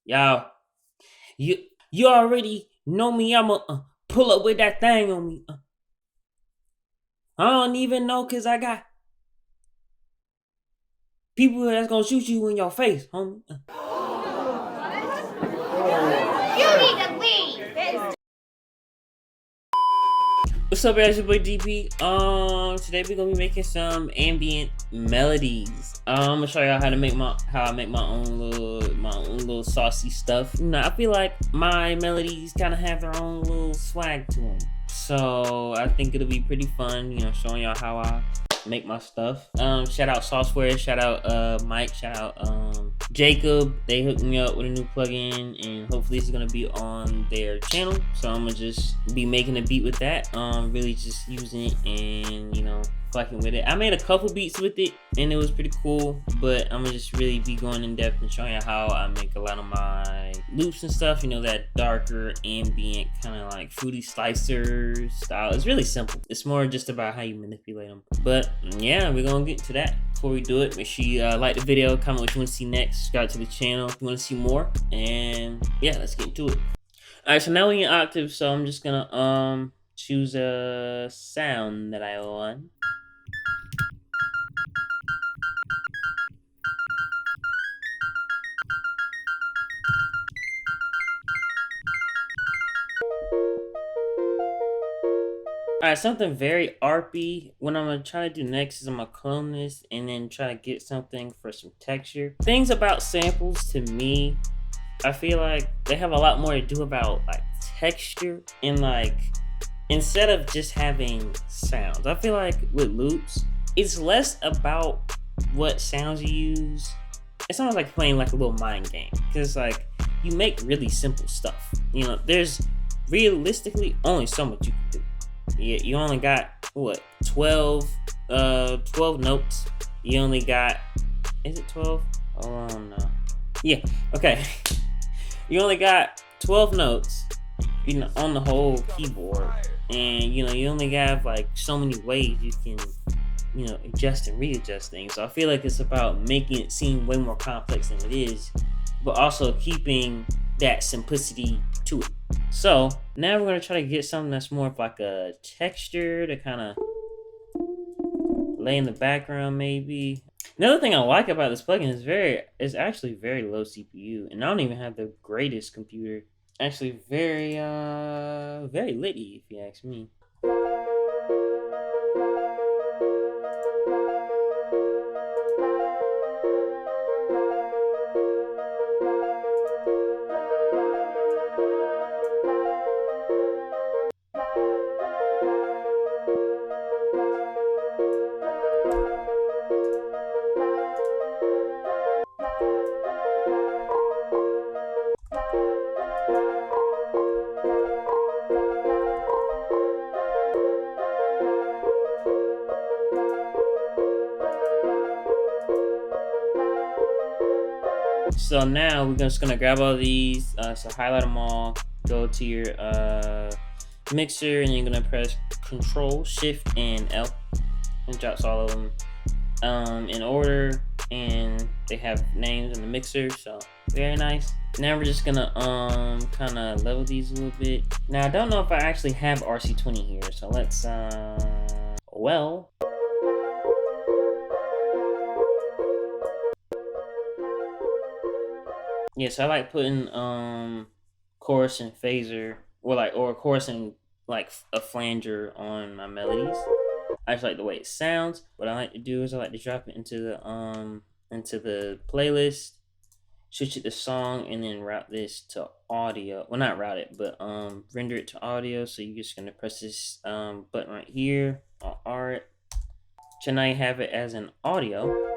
Y'all, you you already know me. I'ma pull up with that thing on me. I don't even know cause I got people that's gonna shoot you in your face, homie. You need to leave. What's up, guys? Your boy DP. Today we're gonna be making some ambient melodies. I'm gonna show y'all how I make my own little saucy stuff. You know, I feel like my melodies kind of have their own little swag to them, so I think it'll be pretty fun. You know, showing y'all how I make my stuff. Shout out Sauceware, shout out Mike, shout out Jacob. They hooked me up with a new plugin, and hopefully this is gonna be on their channel. So I'm gonna just be making a beat with that. Really just using it and fucking with it. I made a couple beats with it and it was pretty cool, but I'm gonna just really be going in depth and showing you how I make a lot of my loops and stuff. You know, that darker ambient kind of like fruity slicer style. It's really simple. It's more just about how you manipulate them. But yeah, we're gonna get to that. Before we do it, make sure you like the video, comment what you want to see next, subscribe to the channel if you want to see more, and yeah, let's get into it. Alright, so now we're in Octave, so I'm just gonna choose a sound that I want. Alright, something very ARPy. What I'm gonna try to do next is I'm gonna clone this and then try to get something for some texture. Things about samples, to me, I feel like they have a lot more to do about like texture and like instead of just having sounds. I feel like with loops, it's less about what sounds you use. It's almost like playing like a little mind game. Cause like you make really simple stuff. You know, there's realistically only so much you can do. You only got what 12 notes. You only got, is it 12? Oh no. Yeah, okay. You only got 12 notes, on the whole keyboard, and you only have like so many ways you can adjust and readjust things. So I feel like it's about making it seem way more complex than it is, but also keeping that simplicity to it. So now we're gonna try to get something that's more of like a texture to kind of lay in the background, maybe. Another thing I like about this plugin is actually very low CPU, and I don't even have the greatest computer. Actually, very litty, if you ask me. So now we're just gonna grab all these, so highlight them all, go to your mixer, and you're gonna press Control, Shift, and L, and drops all of them in order, and they have names in the mixer, so very nice. Now we're just gonna kind of level these a little bit. Now I don't know if I actually have RC20 here, so let's well. Yeah, so I like putting chorus and phaser, or chorus and like a flanger on my melodies. I just like the way it sounds. What I like to do is I like to drop it into the playlist, switch it to song, and then route this to audio. Well, not route it, but render it to audio. So you're just gonna press this button right here on art. So now you have it as an audio.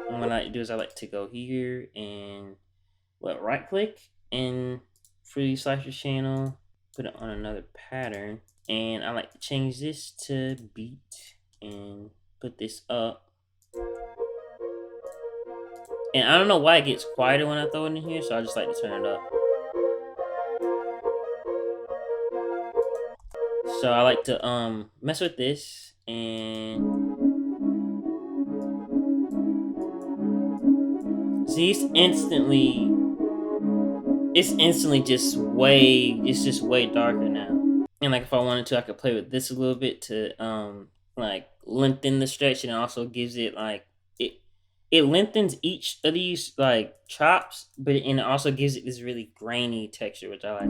And what I like to do is I like to go here and right click and Fruity Slicer channel, put it on another pattern, and I like to change this to beat and put this up. And I don't know why it gets quieter when I throw it in here, so I just like to turn it up. So I like to mess with this, and see, it's instantly it's instantly just way darker now. And like if I wanted to, I could play with this a little bit to like lengthen the stretch, and it also gives it like it lengthens each of these like chops, but and it also gives it this really grainy texture, which I like.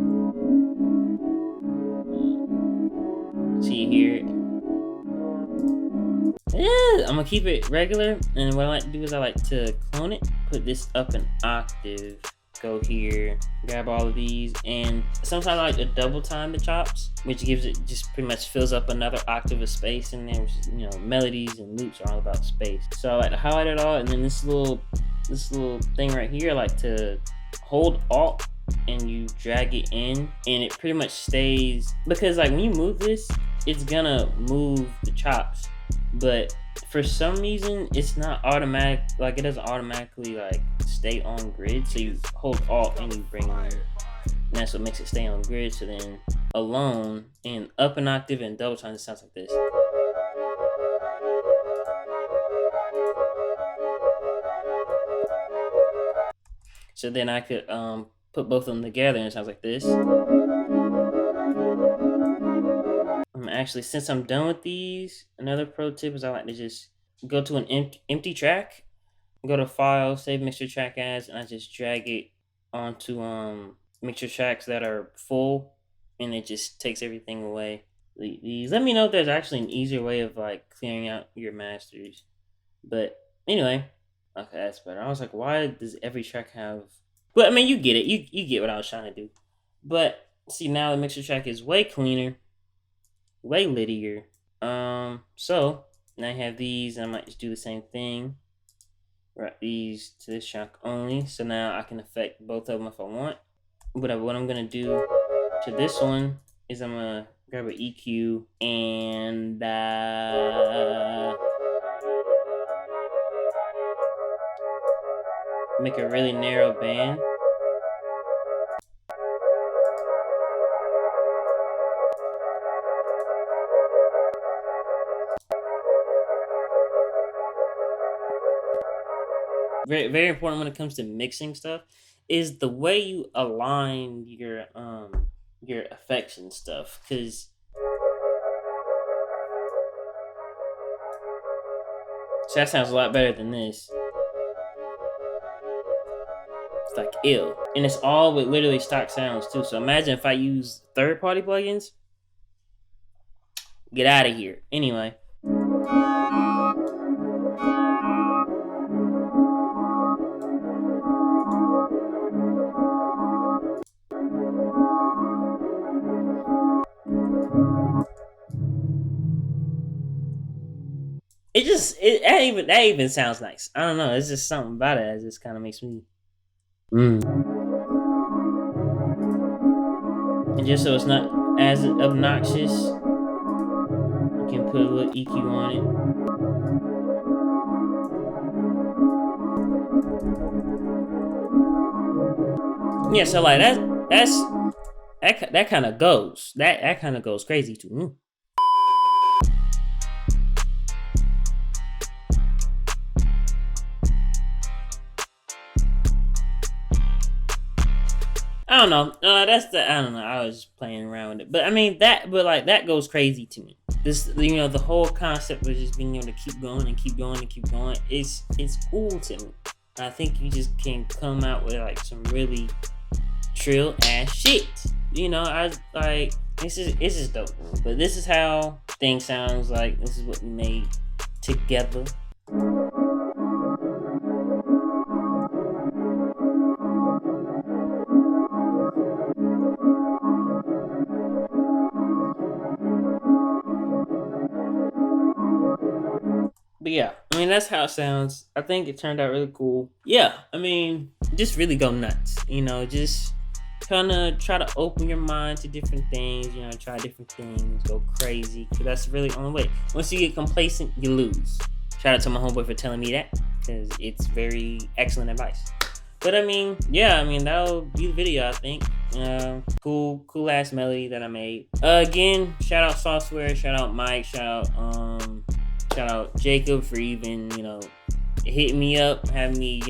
See here. Yeah, I'm gonna keep it regular, and what I like to do is I like to clone it, put this up an octave, go here, grab all of these, and sometimes I like to double time the chops, which gives it just pretty much fills up another octave of space in there, which is, you know, melodies and loops are all about space. So I like to highlight it all, and then this little thing right here, I like to hold Alt and you drag it in, and it pretty much stays, because like when you move this, it's gonna move the chops. But for some reason, it's not automatic. Like it doesn't automatically like stay on grid. So you hold Alt and you bring it in, and that's what makes it stay on grid. So then alone and up an octave and double time, it sounds like this. So then I could put both of them together, and it sounds like this. Actually, since I'm done with these, another pro tip is I like to just go to an empty track, go to File, Save Mixture Track As, and I just drag it onto mixture tracks that are full, and it just takes everything away. These, let me know if there's actually an easier way of like clearing out your masters. But anyway, okay, that's better. I was like, why does every track have? But I mean, you get it. You get what I was trying to do. But see, now the mixture track is way cleaner, way littier. So now I have these, and I might just do the same thing. Write these to this track only. So now I can affect both of them if I want. But what I'm gonna do to this one is I'm gonna grab an EQ and make a really narrow band. Very, very important when it comes to mixing stuff is the way you align your effects and stuff, because so that sounds a lot better than this. It's like ill, and it's all with literally stock sounds too. So imagine if I use third-party plugins. Get out of here. Anyway. That even sounds nice. I don't know. It's just something about it that just kind of makes me. And just so it's not as obnoxious, you can put a little EQ on it. Yeah, so like that kind of goes. That kind of goes crazy too. I don't know. I don't know. I was just playing around with it, but I mean that goes crazy to me. This, the whole concept of just being able to keep going and keep going and keep going. It's cool to me. I think you just can come out with like some really trill ass shit. I like it's just dope. But this is how things sounds like. This is what we made together. But yeah, I mean, that's how it sounds. I think it turned out really cool. Yeah, I mean, just really go nuts. Just kind of try to open your mind to different things. Try different things, go crazy. Because that's really the only way. Once you get complacent, you lose. Shout out to my homeboy for telling me that, because it's very excellent advice. But I mean, yeah, that'll be the video, I think. Cool ass melody that I made. Again, shout out Sauceware, shout out Mike, shout out Jacob for even, hitting me up, having me,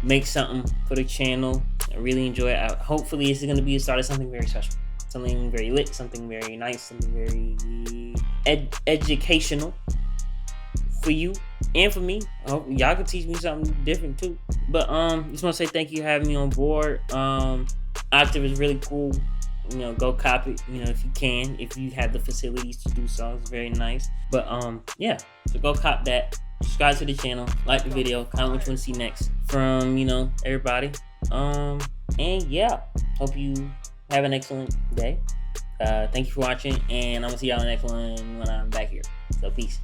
make something for the channel. I I really enjoy it. Hopefully this is going to be a start of something very special, something very lit, something very nice, something very educational for you and for me. I hope y'all can teach me something different too. But just want to say thank you for having me on board. Octave is really cool. You know, go cop it, you know, if you can, if you have the facilities to do so. It's very nice. But yeah, so go cop that. Subscribe to the channel, like the video, comment what you want to see next from, you know, everybody. And yeah, hope you have an excellent day. Thank you for watching, and I'm gonna see y'all in the next one when I'm back here. So peace.